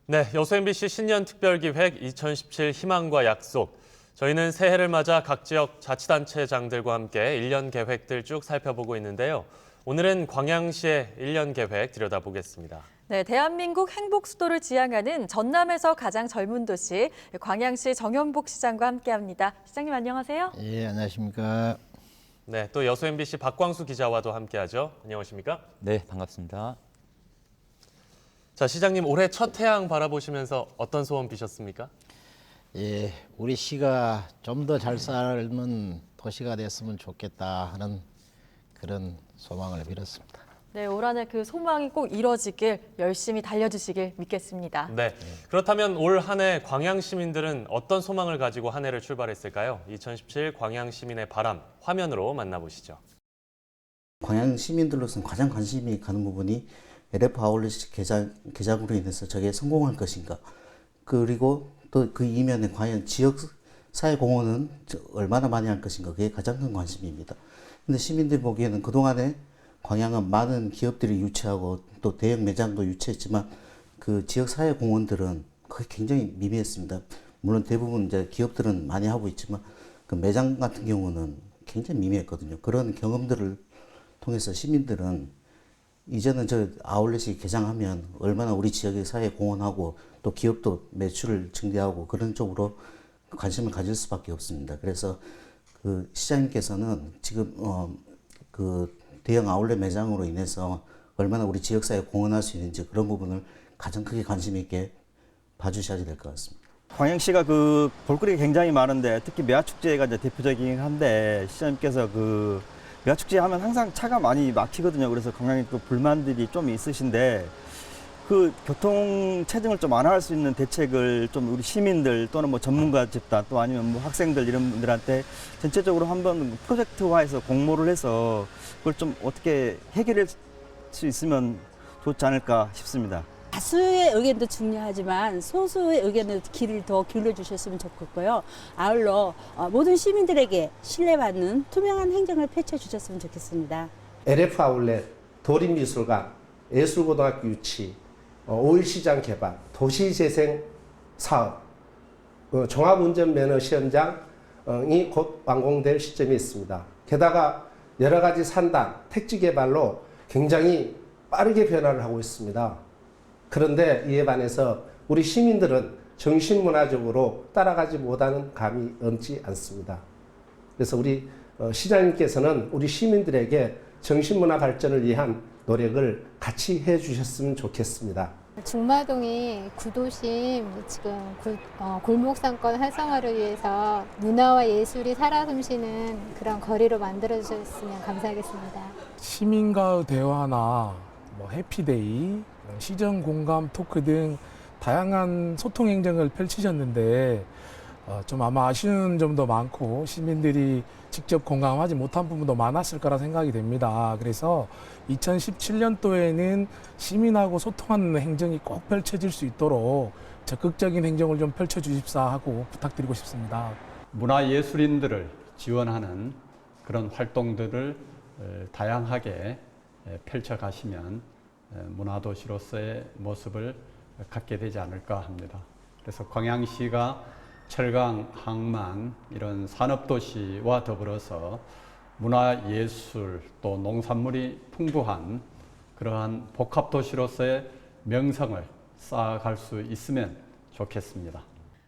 네, 여수 MBC 신년 특별기획 2017 희망과 약속. 저희는 새해를 맞아 각 지역 자치단체장들과 함께 1년 계획들 쭉 살펴보고 있는데요. 오늘은 광양시의 1년 계획 들여다보겠습니다. 네, 대한민국 행복 수도를 지향하는 전남에서 가장 젊은 도시 광양시 정연복 시장과 함께합니다. 시장님 안녕하세요. 예, 안녕하십니까. 네, 또 여수 MBC 박광수 기자와도 함께하죠. 안녕하십니까? 네, 반갑습니다. 자, 시장님 올해 첫 태양 바라보시면서 어떤 소원 비셨습니까? 예, 우리 시가 좀 더 잘 살는 도시가 됐으면 좋겠다 하는 그런 소망을 빌었습니다. 네, 올 한해 그 소망이 꼭 이뤄지길 열심히 달려주시길 믿겠습니다. 네, 그렇다면 올 한 해 광양 시민들은 어떤 소망을 가지고 한 해를 출발했을까요? 2017 광양 시민의 바람 화면으로 만나보시죠. 광양 시민들로서는 가장 관심이 가는 부분이 LF 아울렛 개장으로 인해서 저게 성공할 것인가. 그리고 또 그 이면에 과연 지역 사회공헌은 얼마나 많이 할 것인가. 그게 가장 큰 관심입니다. 근데 시민들이 보기에는 그동안에 광양은 많은 기업들이 유치하고 또 대형 매장도 유치했지만 그 지역 사회공헌들은 그게 굉장히 미미했습니다. 물론 대부분 이제 기업들은 많이 하고 있지만 그 매장 같은 경우는 굉장히 미미했거든요. 그런 경험들을 통해서 시민들은 이제는 저 아울렛이 개장하면 얼마나 우리 지역의 사회에 공헌하고 또 기업도 매출을 증대하고 그런 쪽으로 관심을 가질 수밖에 없습니다. 그래서 그 시장님께서는 지금 그 대형 아울렛 매장으로 인해서 얼마나 우리 지역 사회에 공헌할 수 있는지 그런 부분을 가장 크게 관심 있게 봐주셔야 될 것 같습니다. 광양시가 그 볼거리가 굉장히 많은데 특히 매화축제가 이제 대표적이긴 한데 시장님께서 그 매화축제 하면 항상 차가 많이 막히거든요. 그래서 관광에 또 불만들이 좀 있으신데 그 교통 체증을 좀 완화할 수 있는 대책을 좀 우리 시민들 또는 뭐 전문가 집단 또 아니면 뭐 학생들 이런 분들한테 전체적으로 한번 프로젝트화해서 공모를 해서 그걸 좀 어떻게 해결할 수 있으면 좋지 않을까 싶습니다. 다수의 의견도 중요하지만 소수의 의견을 귀를 더 기울여주셨으면 좋겠고요. 아울러 모든 시민들에게 신뢰받는 투명한 행정을 펼쳐주셨으면 좋겠습니다. LF 아울렛, 도립미술관, 예술고등학교 유치, 오일시장 개발, 도시재생 사업, 종합운전면허 시험장이 곧 완공될 시점이 있습니다. 게다가 여러 가지 산단, 택지 개발로 굉장히 빠르게 변화를 하고 있습니다. 그런데 이에 반해서 우리 시민들은 정신문화적으로 따라가지 못하는 감이 없지 않습니다. 그래서 우리 시장님께서는 우리 시민들에게 정신문화 발전을 위한 노력을 같이 해주셨으면 좋겠습니다. 중마동이 구도심 지금 골목 상권 활성화를 위해서 문화와 예술이 살아 숨쉬는 그런 거리로 만들어 주셨으면 감사하겠습니다. 시민과의 대화나 뭐 해피데이, 시정 공감 토크 등 다양한 소통 행정을 펼치셨는데 좀 아마 아쉬운 점도 많고 시민들이 직접 공감하지 못한 부분도 많았을 거라 생각이 됩니다. 그래서 2017년도에는 시민하고 소통하는 행정이 꼭 펼쳐질 수 있도록 적극적인 행정을 좀 펼쳐주십사 하고 부탁드리고 싶습니다. 문화예술인들을 지원하는 그런 활동들을 다양하게 펼쳐가시면 문화도시로서의 모습을 갖게 되지 않을까 합니다. 그래서 광양시가 철강, 항만 이런 산업도시와 더불어서 문화예술 또 농산물이 풍부한 그러한 복합도시로서의 명성을 쌓아갈 수 있으면 좋겠습니다.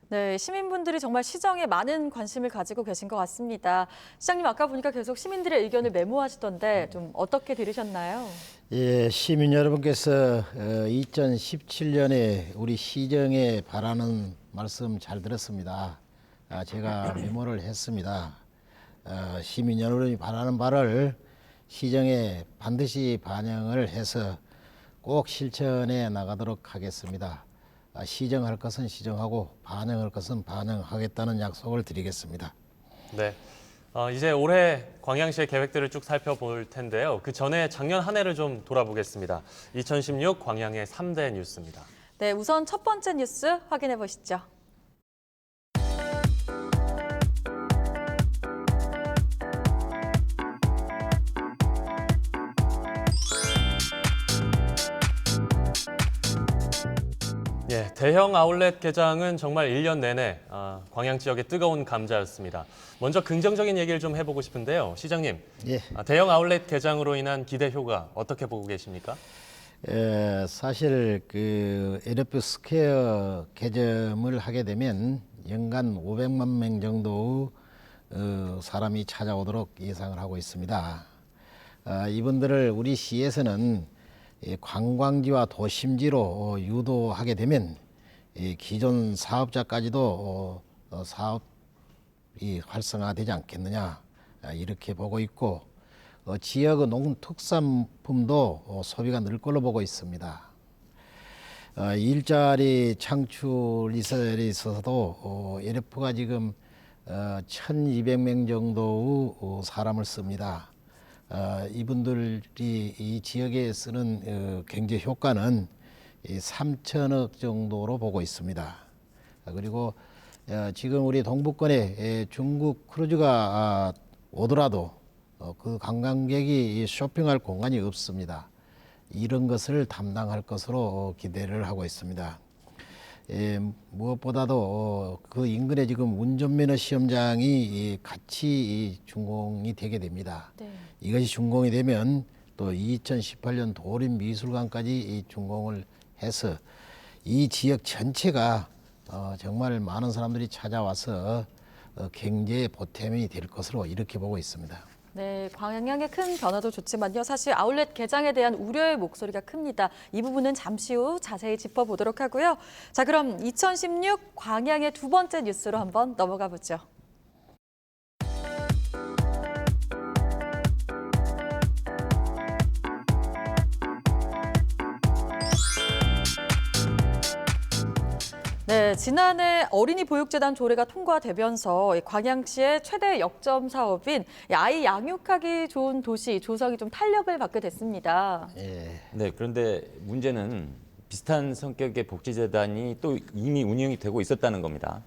네, 시민분들이 정말 시정에 많은 관심을 가지고 계신 것 같습니다. 시장님 아까 보니까 계속 시민들의 의견을 메모하시던데 좀 어떻게 들으셨나요? 예, 시민 여러분께서 2017년에 우리 시정에 바라는 말씀 잘 들었습니다. 제가 메모를 했습니다. 시민 여러분이 바라는 바를 시정에 반드시 반영을 해서 꼭 실천해 나가도록 하겠습니다. 시정할 것은 시정하고 반영할 것은 반영하겠다는 약속을 드리겠습니다. 네, 이제 올해 광양시의 계획들을 쭉 살펴볼 텐데요. 그 전에 작년 한 해를 좀 돌아보겠습니다. 2016 광양의 3대 뉴스입니다. 네, 우선 첫 번째 뉴스 확인해 보시죠. 예, 대형 아울렛 개장은 정말 1년 내내 광양 지역의 뜨거운 감자였습니다. 먼저 긍정적인 얘기를 좀 해보고 싶은데요. 시장님, 예. 대형 아울렛 개장으로 인한 기대 효과 어떻게 보고 계십니까? 사실 그 LF 스퀘어 개점을 하게 되면 연간 500만 명 정도의 사람이 찾아오도록 예상을 하고 있습니다. 이분들을 우리 시에서는 관광지와 도심지로 유도하게 되면 기존 사업자까지도 사업이 활성화되지 않겠느냐 이렇게 보고 있고 지역의 농특산품도 소비가 늘 걸로 보고 있습니다. 일자리 창출에 있어서도 LF가 지금 1,200명 정도의 사람을 씁니다. 이분들이 이 지역에 쓰는 경제 효과는 3천억 정도로 보고 있습니다. 그리고 지금 우리 동북권에 중국 크루즈가 오더라도 그 관광객이 쇼핑할 공간이 없습니다. 이런 것을 담당할 것으로 기대를 하고 있습니다. 무엇보다도 그 인근에 지금 운전면허 시험장이 같이 준공이 되게 됩니다. 네. 이것이 준공이 되면 또 2018년 도림미술관까지 준공을 해서 이 지역 전체가 정말 많은 사람들이 찾아와서 경제의 보탬이 될 것으로 이렇게 보고 있습니다. 네, 광양의 큰 변화도 좋지만요. 사실 아울렛 개장에 대한 우려의 목소리가 큽니다. 이 부분은 잠시 후 자세히 짚어보도록 하고요. 자, 그럼 2016 광양의 두 번째 뉴스로 한번 넘어가 보죠. 네, 지난해 어린이 보육재단 조례가 통과되면서 광양시의 최대 역점 사업인 아이 양육하기 좋은 도시 조성이 좀 탄력을 받게 됐습니다. 네, 그런데 문제는 비슷한 성격의 복지재단이 또 이미 운영이 되고 있었다는 겁니다.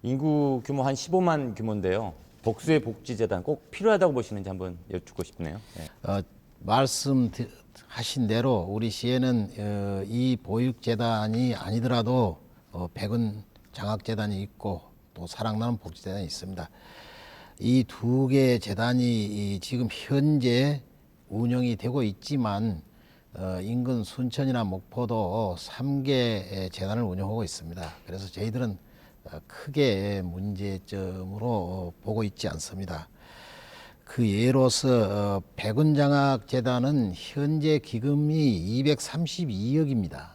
인구 규모 한 15만 규모인데요. 복수의 복지재단 꼭 필요하다고 보시는지 한번 여쭙고 싶네요. 네. 말씀하신 대로 우리 시에는 이 보육재단이 아니더라도 백은 장학재단이 있고 또 사랑나는 복지재단이 있습니다. 이 두 개의 재단이 지금 현재 운영이 되고 있지만 인근 순천이나 목포도 3개 재단을 운영하고 있습니다. 그래서 저희들은 크게 문제점으로 보고 있지 않습니다. 그 예로서 백운장학재단은 현재 기금이 232억입니다.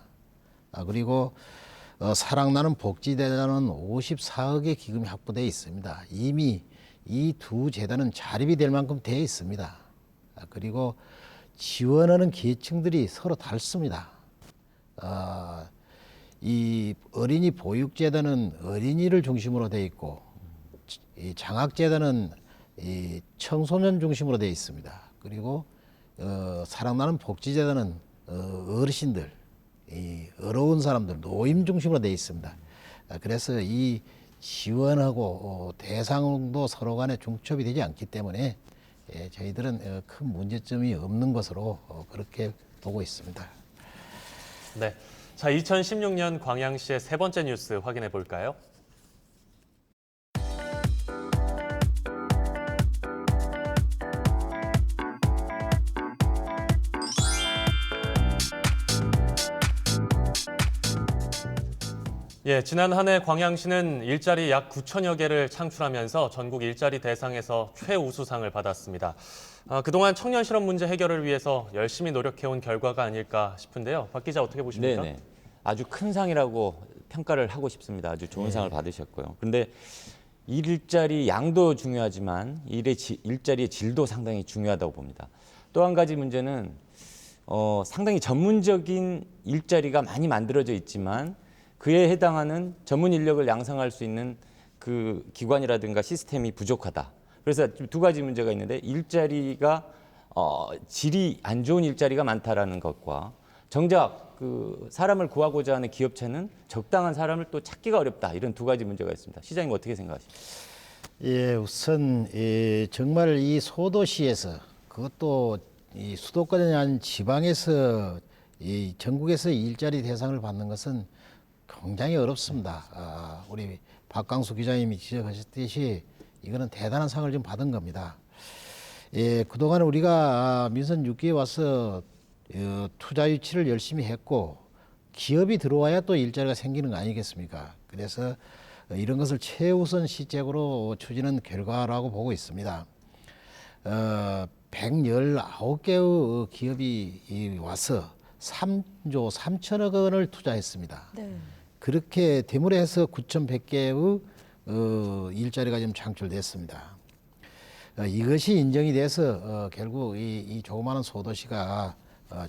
그리고 사랑나는 복지재단은 54억의 기금이 확보되어 있습니다. 이미 이 두 재단은 자립이 될 만큼 되어 있습니다. 그리고 지원하는 계층들이 서로 다릅니다. 이 어린이 보육재단은 어린이를 중심으로 되어 있고 이 장학재단은 이 청소년 중심으로 되어 있습니다. 그리고 사랑나는 복지재단은 어르신들, 이 어려운 사람들, 노인 중심으로 되어 있습니다. 그래서 이 지원하고 대상도 서로 간에 중첩이 되지 않기 때문에 저희들은 큰 문제점이 없는 것으로 그렇게 보고 있습니다. 네, 자 2016년 광양시의 세 번째 뉴스 확인해 볼까요? 예, 지난 한 해 광양시는 일자리 약 9천여 개를 창출하면서 전국 일자리 대상에서 최우수상을 받았습니다. 그동안 청년 실업 문제 해결을 위해서 열심히 노력해온 결과가 아닐까 싶은데요. 박 기자 어떻게 보십니까? 네네. 아주 큰 상이라고 평가를 하고 싶습니다. 아주 좋은 상을 받으셨고요. 그런데 일자리 양도 중요하지만 일자리의 질도 상당히 중요하다고 봅니다. 또 한 가지 문제는 상당히 전문적인 일자리가 많이 만들어져 있지만 그에 해당하는 전문 인력을 양성할 수 있는 그 기관이라든가 시스템이 부족하다. 그래서 두 가지 문제가 있는데 일자리가 질이 안 좋은 일자리가 많다라는 것과 정작 그 사람을 구하고자 하는 기업체는 적당한 사람을 또 찾기가 어렵다. 이런 두 가지 문제가 있습니다. 시장님 어떻게 생각하십니까? 예, 우선 정말 이 소도시에서 그것도 이 수도권이 아닌 지방에서 이 전국에서 일자리 대상을 받는 것은 굉장히 어렵습니다. 우리 박광수 기자님이 지적하셨듯이 이거는 대단한 상을 좀 받은 겁니다. 예, 그동안 우리가 민선 6기에 와서 투자 유치를 열심히 했고 기업이 들어와야 또 일자리가 생기는 거 아니겠습니까? 그래서 이런 것을 최우선 시책으로 추진한 결과라고 보고 있습니다. 119개의 기업이 와서 3조 3천억 원을 투자했습니다. 네. 그렇게 대물에서 9,100개의 일자리가 좀 창출됐습니다. 이것이 인정이 돼서 결국 이 조그마한 소도시가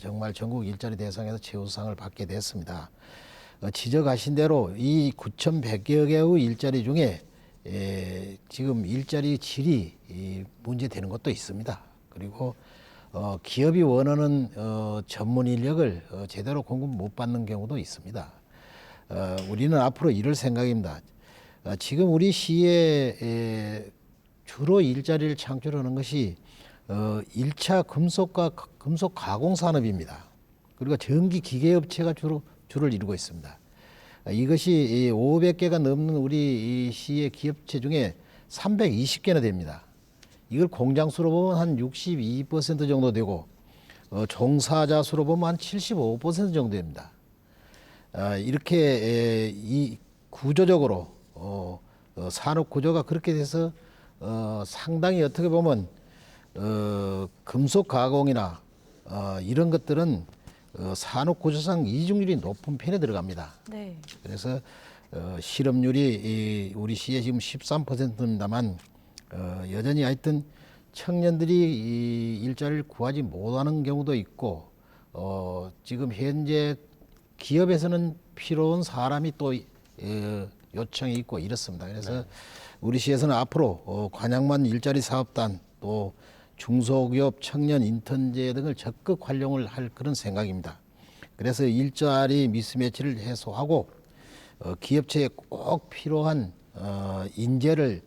정말 전국 일자리 대상에서 최우수상을 받게 됐습니다. 지적하신 대로 이 9,100여 개의 일자리 중에 지금 일자리 질이 문제되는 것도 있습니다. 그리고 기업이 원하는 전문 인력을 제대로 공급 못 받는 경우도 있습니다. 우리는 앞으로 이럴 생각입니다. 지금 우리 시에 주로 일자리를 창출하는 것이 1차 금속과 금속 가공 산업입니다. 그리고 전기 기계업체가 주를 이루고 있습니다. 이것이 500개가 넘는 우리 이 시의 기업체 중에 320개나 됩니다. 이걸 공장 수로 보면 한 62% 정도 되고 종사자 수로 보면 한 75% 정도 됩니다. 이렇게 이 구조적으로 산업 구조가 그렇게 돼서 상당히 어떻게 보면 금속 가공이나 이런 것들은 산업 구조상 이중률이 높은 편에 들어갑니다. 네. 그래서 실업률이 우리 시에 지금 13%입니다만 여전히 하여튼 청년들이 이 일자리를 구하지 못하는 경우도 있고 지금 현재 기업에서는 필요한 사람이 또 요청이 있고 이렇습니다. 그래서 우리 시에서는 앞으로 관양만 일자리 사업단 또 중소기업 청년 인턴제 등을 적극 활용을 할 그런 생각입니다. 그래서 일자리 미스매치를 해소하고 기업체에 꼭 필요한 인재를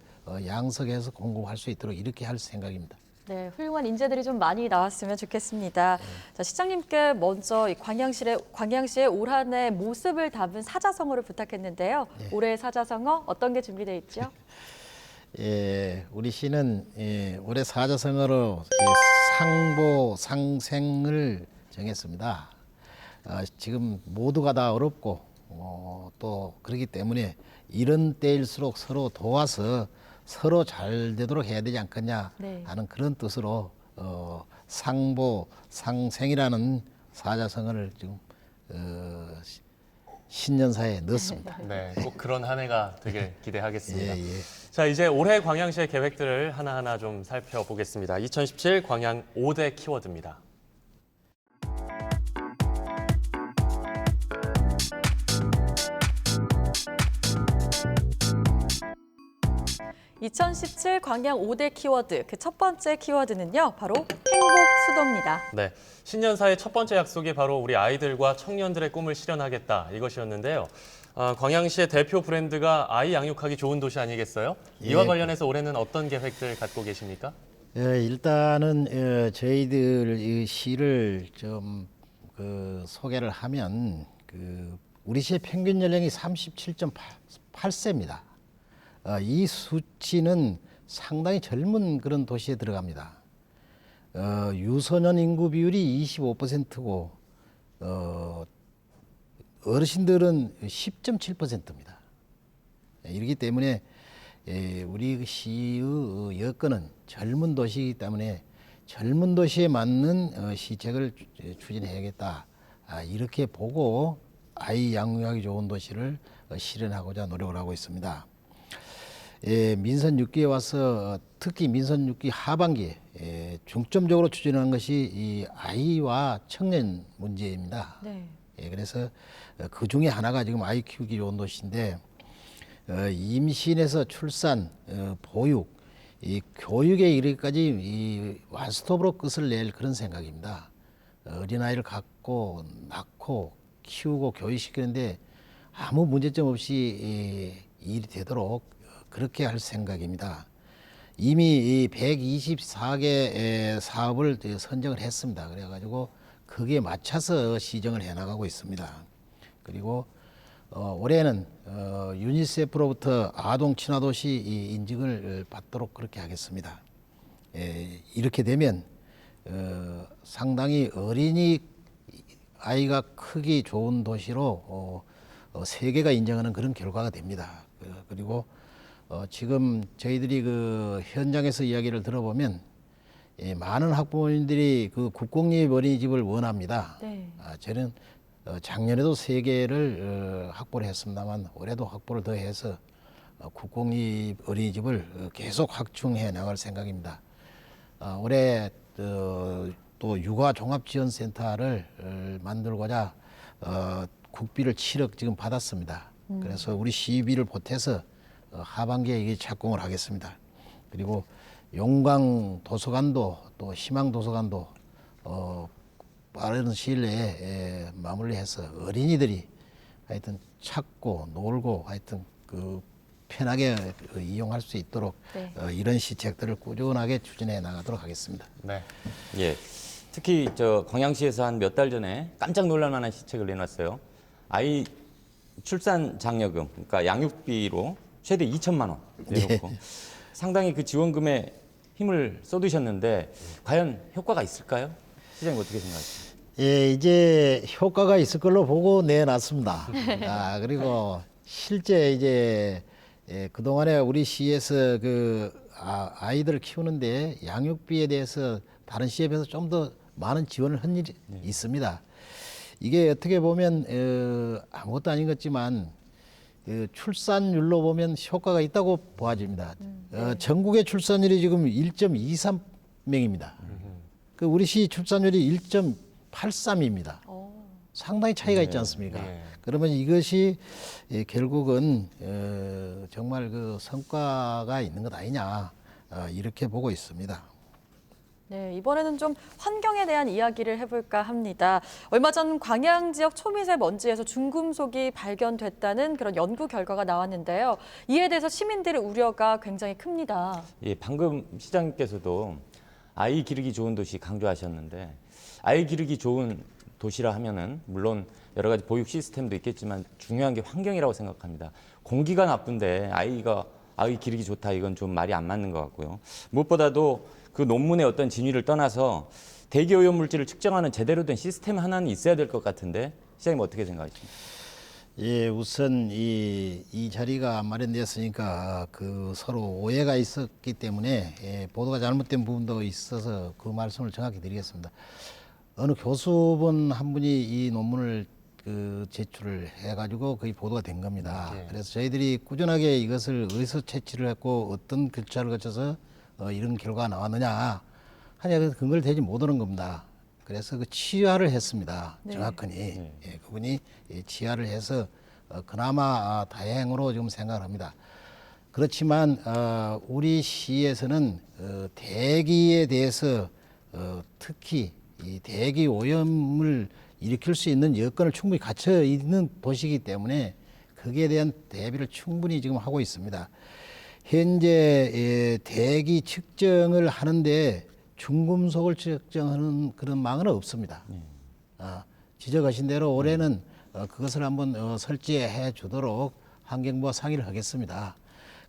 양성해서 공급할 수 있도록 이렇게 할 생각입니다. 네, 훌륭한 인재들이 좀 많이 나왔으면 좋겠습니다. 자, 시장님께 먼저 이 광양시의 올 한 해 모습을 담은 사자성어를 부탁했는데요. 네. 올해 사자성어 어떤 게 준비되어 있죠? 예, 우리 시는 올해 사자성어로 상보 상생을 정했습니다. 지금 모두가 다 어렵고 또 그렇기 때문에 이런 때일수록 서로 도와서 서로 잘 되도록 해야 되지 않겠냐 하는 그런 뜻으로 상보 상생이라는 사자성어를 지금 신년사에 넣었습니다. 네, 꼭 그런 한 해가 되길 기대하겠습니다. 예, 예. 자, 이제 올해 광양시의 계획들을 하나하나 좀 살펴보겠습니다. 2017 광양 5대 키워드입니다. (2017) 광양 5대 키워드, 그 첫 번째 키워드는요, 바로 행복 수도입니다. 네, 신년사의 첫 번째 약속이 바로 우리 아이들과 청년들의 꿈을 실현하겠다 이것이었는데요. 광양시의 대표 브랜드가 아이 양육하기 좋은 도시 아니겠어요? 이와 예. 관련해서 올해는 어떤 계획들 갖고 계십니까? 일단은 저희들 이 시를 좀 소개를 하면 우리 시의 평균 연령이 37.8세입니다. 이 수치는 상당히 젊은 그런 도시에 들어갑니다. 유소년 인구 비율이 25%고 어르신들은 10.7%입니다. 이렇기 때문에 우리 시의 여건은 젊은 도시이기 때문에 젊은 도시에 맞는 시책을 추진해야겠다. 이렇게 보고 아이 양육하기 좋은 도시를 실현하고자 노력을 하고 있습니다. 민선 6기에 와서 특히 민선 6기 하반기에 중점적으로 추진하는 것이 이 아이와 청년 문제입니다. 네. 그래서 그 중에 하나가 지금 아이 키우기 좋은 도시인데 임신에서 출산, 보육, 이 교육에 이르기까지 이 완스톱으로 끝을 낼 그런 생각입니다. 어린아이를 갖고 낳고 키우고 교육시키는데 아무 문제점 없이 일이 되도록 그렇게 할 생각입니다. 이미 124개 사업을 선정을 했습니다. 그래가지고 거기에 맞춰서 시정을 해나가고 있습니다. 그리고 올해는 유니세프로부터 아동 친화도시 인증을 받도록 그렇게 하겠습니다. 이렇게 되면 상당히 어린이 아이가 크기 좋은 도시로 세계가 인정하는 그런 결과가 됩니다. 그리고 지금 저희들이 그 현장에서 이야기를 들어보면 많은 학부모님들이 그 국공립 어린이집을 원합니다. 네. 저는 작년에도 3개를 확보를 했습니다만 올해도 확보를 더 해서 국공립 어린이집을 계속 확충해 나갈 생각입니다. 올해 또 육아종합지원센터를 만들고자 국비를 7억 지금 받았습니다. 그래서 우리 시비를 보태서 하반기에 이게 착공을 하겠습니다. 그리고 용강 도서관도 또 희망 도서관도 빠른 시일 내에 마무리해서 어린이들이 하여튼 찾고 놀고 하여튼 그 편하게 이용할 수 있도록 네. 이런 시책들을 꾸준하게 추진해 나가도록 하겠습니다. 네. 예. 특히 저 광양시에서 한 몇 달 전에 깜짝 놀랄 만한 시책을 내놨어요. 아이 출산 장려금, 그러니까 양육비로 최대 2천만 원 내놓고 상당히 그 지원금에 힘을 쏟으셨는데 과연 효과가 있을까요? 시장님 어떻게 생각하십니까? 예, 이제 효과가 있을 걸로 보고 내놨습니다. 그리고 실제 이제 그동안에 우리 시에서 그 아이들을 키우는데 양육비에 대해서 다른 시에 비해서 좀 더 많은 지원을 한 일이 있습니다. 이게 어떻게 보면 아무것도 아닌 것 같지만 출산율로 보면 효과가 있다고 보아집니다. 전국의 출산율이 지금 1.23명입니다. 그 우리 시 출산율이 1.83입니다. 상당히 차이가 있지 않습니까? 그러면 이것이 결국은 정말 그 성과가 있는 것 아니냐 이렇게 보고 있습니다. 네, 이번에는 좀 환경에 대한 이야기를 해볼까 합니다. 얼마 전 광양 지역 초미세먼지에서 중금속이 발견됐다는 그런 연구 결과가 나왔는데요. 이에 대해서 시민들의 우려가 굉장히 큽니다. 예, 방금 시장님께서도 아이 기르기 좋은 도시 강조하셨는데 아이 기르기 좋은 도시라 하면은 물론 여러 가지 보육 시스템도 있겠지만 중요한 게 환경이라고 생각합니다. 공기가 나쁜데 아이 기르기 좋다 이건 좀 말이 안 맞는 것 같고요. 무엇보다도 그 논문의 어떤 진위를 떠나서 대기 오염 물질을 측정하는 제대로 된 시스템 하나는 있어야 될 것 같은데 시장님 어떻게 생각하십니까? 예, 우선 이 자리가 마련되었으니까 그 서로 오해가 있었기 때문에 보도가 잘못된 부분도 있어서 그 말씀을 정확히 드리겠습니다. 어느 교수분 한 분이 이 논문을 제출을 해가지고 거의 보도가 된 겁니다. 그래서 저희들이 꾸준하게 이것을 어디서 채취를 했고 어떤 절차를 거쳐서 이런 결과가 나왔느냐 하냐 그 근거를 대지 못하는 겁니다. 그래서 그 치하를 했습니다. 정확하니 그분이 치하를 해서 그나마 다행으로 지금 생각을 합니다. 그렇지만 우리 시에서는 대기에 대해서 특히 이 대기 오염을 일으킬 수 있는 여건을 충분히 갖춰 있는 도시이기 때문에 거기에 대한 대비를 충분히 지금 하고 있습니다. 현재 대기 측정을 하는데 중금속을 측정하는 그런 망은 없습니다. 지적하신 대로 올해는 그것을 한번 설치해 주도록 환경부와 상의를 하겠습니다.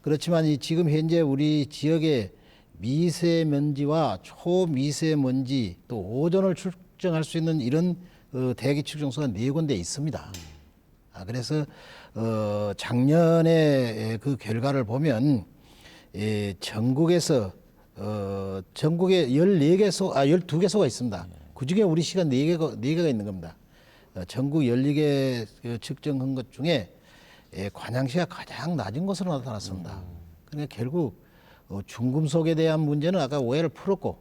그렇지만 지금 현재 우리 지역의 미세먼지와 초미세먼지 또 오존을 측정할 수 있는 이런 대기 측정소가 4군데 있습니다. 그래서 작년에 그 결과를 보면 전국에서 전국에 12개소가 있습니다. 그중에 우리 시가 4개가 있는 겁니다. 전국 12개 측정한 것 중에 관양시가 가장 낮은 것으로 나타났습니다. 그러니까 결국 중금속에 대한 문제는 아까 오해를 풀었고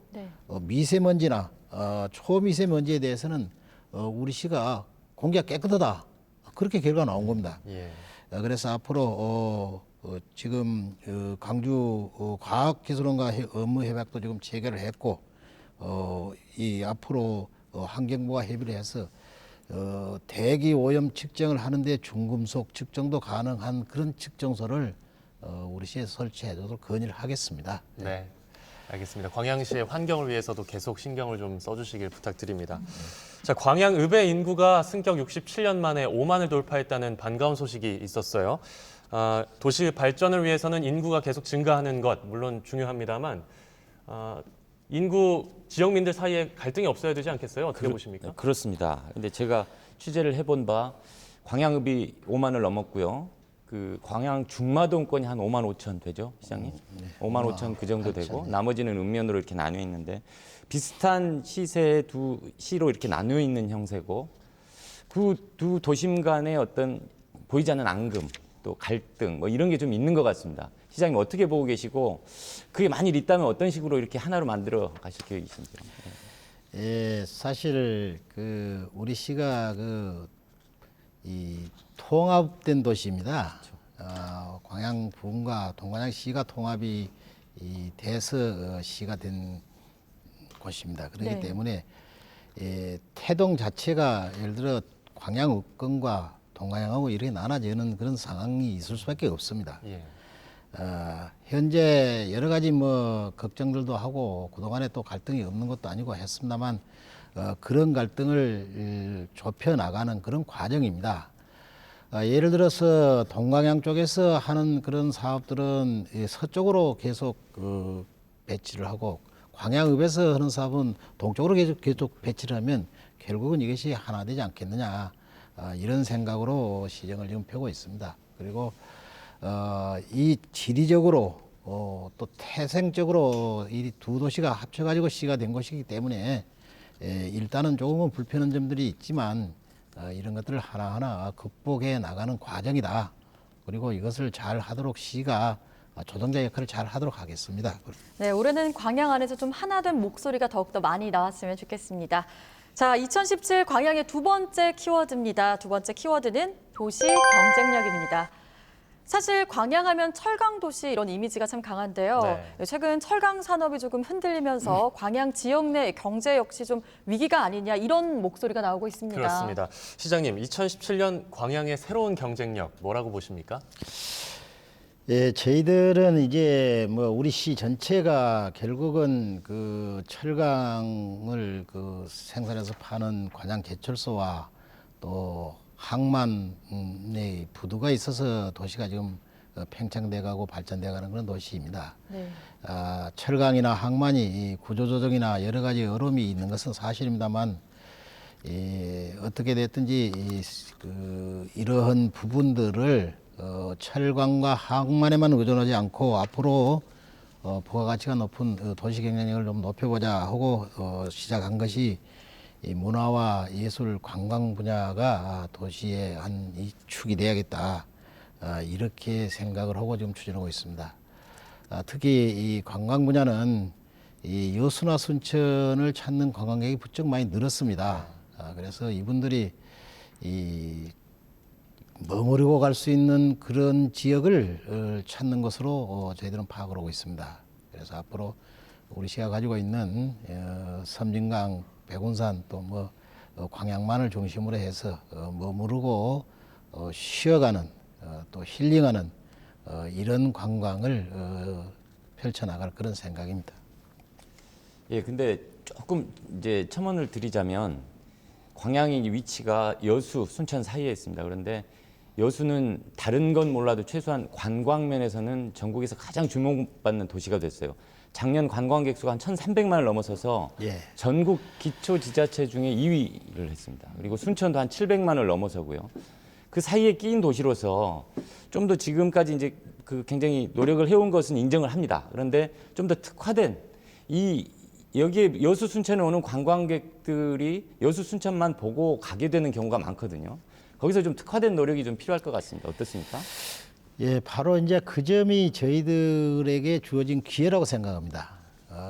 미세먼지나 초미세먼지에 대해서는 우리 시가 공기가 깨끗하다. 그렇게 결과가 나온 겁니다. 그래서 앞으로 지금 광주 과학기술원과 업무협약도 지금 체결을 했고 이 앞으로 환경부와 협의를 해서 대기 오염 측정을 하는데 중금속 측정도 가능한 그런 측정소를 우리 시에서 설치해도록 건의를 하겠습니다. 네. 알겠습니다. 광양시의 환경을 위해서도 계속 신경을 좀 써주시길 부탁드립니다. 자, 광양읍의 인구가 승격 67년 만에 5만을 돌파했다는 반가운 소식이 있었어요. 도시 발전을 위해서는 인구가 계속 증가하는 것 물론 중요합니다만 인구 지역민들 사이에 갈등이 없어야 되지 않겠어요? 어떻게 보십니까? 그렇습니다. 근데 제가 취재를 해본 바 광양읍이 5만을 넘었고요. 그 광양 중마동권이 한 5만 5천 되죠, 시장님? 5만 5천 그 정도 되고 나머지는 읍면으로 이렇게 나뉘어 있는데 비슷한 시세의 두 시로 이렇게 나뉘어 있는 형세고 그 두 도심 간의 어떤 보이지 않는 앙금 또 갈등 뭐 이런 게 좀 있는 것 같습니다. 시장님 어떻게 보고 계시고 그게 만일 있다면 어떤 식으로 이렇게 하나로 만들어 가실 계획이신지요? 예, 사실 그 우리 시가 이 통합된 도시입니다. 광양 부군과 동광양 시가 통합이 돼서 시가 된 곳입니다. 그렇기 네. 때문에 태동 자체가 예를 들어 광양 읍권과 동광양하고 이렇게 나눠지는 그런 상황이 있을 수밖에 없습니다. 예. 현재 여러 가지 뭐 걱정들도 하고 그동안에 또 갈등이 없는 것도 아니고 했습니다만 그런 갈등을 좁혀 나가는 그런 과정입니다. 예를 들어서 동광양 쪽에서 하는 그런 사업들은 서쪽으로 계속 배치를 하고 광양읍에서 하는 사업은 동쪽으로 계속 배치를 하면 결국은 이것이 하나 되지 않겠느냐 이런 생각으로 시정을 지금 펴고 있습니다. 그리고 이 지리적으로 또 태생적으로 이 두 도시가 합쳐가지고 시가 된 것이기 때문에 일단은 조금은 불편한 점들이 있지만 이런 것들을 하나하나 극복해 나가는 과정이다. 그리고 이것을 잘 하도록 시가 조정자 역할을 잘 하도록 하겠습니다. 네, 올해는 광양 안에서 좀 하나된 목소리가 더욱더 많이 나왔으면 좋겠습니다. 자, 2017 광양의 두 번째 키워드입니다. 두 번째 키워드는 도시 경쟁력입니다. 사실 광양하면 철강 도시 이런 이미지가 참 강한데요. 네. 최근 철강 산업이 조금 흔들리면서 광양 지역 내 경제 역시 좀 위기가 아니냐 이런 목소리가 나오고 있습니다. 그렇습니다. 시장님, 2017년 광양의 새로운 경쟁력 뭐라고 보십니까? 예, 저희들은 이제 뭐 우리 시 전체가 결국은 그 철강을 생산해서 파는 광양 제철소와 또 항만의 부두가 있어서 도시가 지금 팽창돼 가고 발전돼 가는 그런 도시입니다. 네. 철강이나 항만이 구조조정이나 여러 가지 어려움이 있는 것은 사실입니다만 어떻게 됐든지 이러한 부분들을 철강과 항만에만 의존하지 않고 앞으로 부가가치가 높은 도시 경쟁력을 좀 높여보자 하고 시작한 것이 이 문화와 예술 관광 분야가 도시의 한 이 축이 돼야겠다 이렇게 생각을 하고 지금 추진하고 있습니다. 특히 이 관광 분야는 이 여수나 순천을 찾는 관광객이 부쩍 많이 늘었습니다. 그래서 이분들이 머무르고 갈 수 있는 그런 지역을 찾는 것으로 저희들은 파악을 하고 있습니다. 그래서 앞으로 우리 시가 가지고 있는 섬진강, 백운산 또 뭐 광양만을 중심으로 해서 머무르고 쉬어가는 또 힐링하는 이런 관광을 펼쳐나갈 그런 생각입니다. 예, 근데 조금 이제 첨언을 드리자면 광양의 위치가 여수, 순천 사이에 있습니다. 그런데 여수는 다른 건 몰라도 최소한 관광 면에서는 전국에서 가장 주목받는 도시가 됐어요. 작년 관광객 수가 한 1,300만을 넘어서서 예. 전국 기초지자체 중에 2위를 했습니다. 그리고 순천도 한 700만을 넘어서고요. 그 사이에 끼인 도시로서 좀 더 지금까지 이제 굉장히 노력을 해온 것은 인정을 합니다. 그런데 좀 더 특화된 여기에 여수 순천에 오는 관광객들이 여수 순천만 보고 가게 되는 경우가 많거든요. 거기서 좀 특화된 노력이 좀 필요할 것 같습니다. 어떻습니까? 예, 바로 이제 그 점이 저희들에게 주어진 기회라고 생각합니다.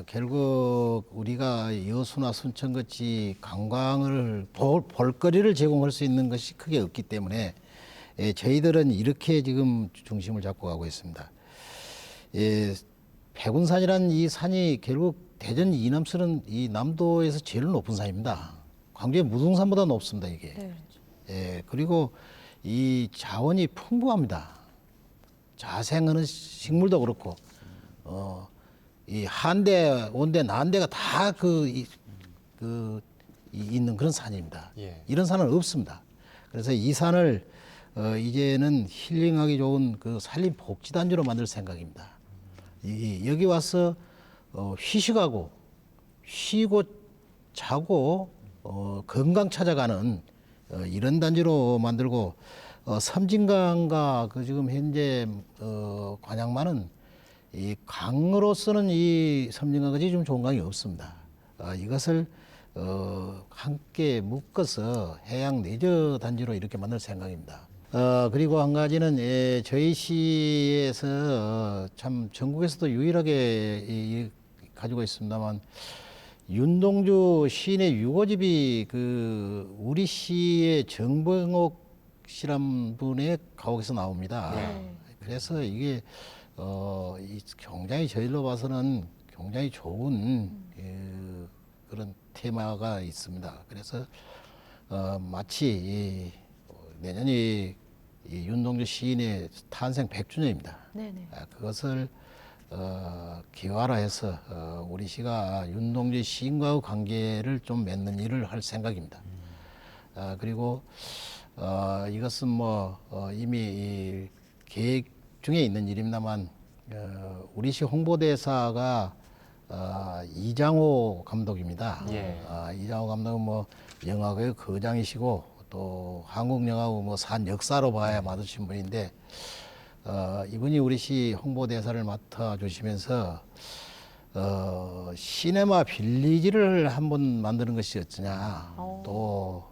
결국 우리가 여수나 순천같이 관광을 볼거리를 제공할 수 있는 것이 크게 없기 때문에 저희들은 이렇게 지금 중심을 잡고 가고 있습니다. 백운산이라는 이 산이 결국 대전 이남선은 이 남도에서 제일 높은 산입니다. 광주의 무등산보다 높습니다, 이게. 네. 예, 그리고 이 자원이 풍부합니다. 자생하는 식물도 그렇고, 이 한대, 온대, 난대가 다 있는 그런 산입니다. 예. 이런 산은 없습니다. 그래서 이 산을 이제는 힐링하기 좋은 그 산림복지단지로 만들 생각입니다. 여기 와서 휴식하고 쉬고 자고 건강 찾아가는 이런 단지로 만들고 섬진강과 그 지금 현재 관양만은 이 강으로서는 이 섬진강같이 좀 좋은 강이 없습니다. 이것을 함께 묶어서 해양 레저 단지로 이렇게 만들 생각입니다. 그리고 한 가지는 저희 시에서 참 전국에서도 유일하게 가지고 있습니다만 윤동주 시인의 유고집이 그 우리 시의 정병옥 씨란 분의 가옥에서 나옵니다. 그래서 이게 굉장히 저희로 봐서는 굉장히 좋은 그런 테마가 있습니다. 그래서 마치 내년이 윤동주 시인의 탄생 100주년입니다. 네네. 그것을 기화라해서 우리 시가 윤동주 시인과의 관계를 좀 맺는 일을 할 생각입니다. 그리고 이것은 뭐 이미 계획 중에 있는 일입니다만 우리 시 홍보대사가 이장호 감독입니다. 예. 이장호 감독은 뭐 영화계의 거장이시고 또 한국 영화의 뭐 산 역사로 봐야 맞으신 분인데 이분이 우리 시 홍보대사를 맡아주시면서 시네마 빌리지를 한번 만드는 것이 어떠냐. 또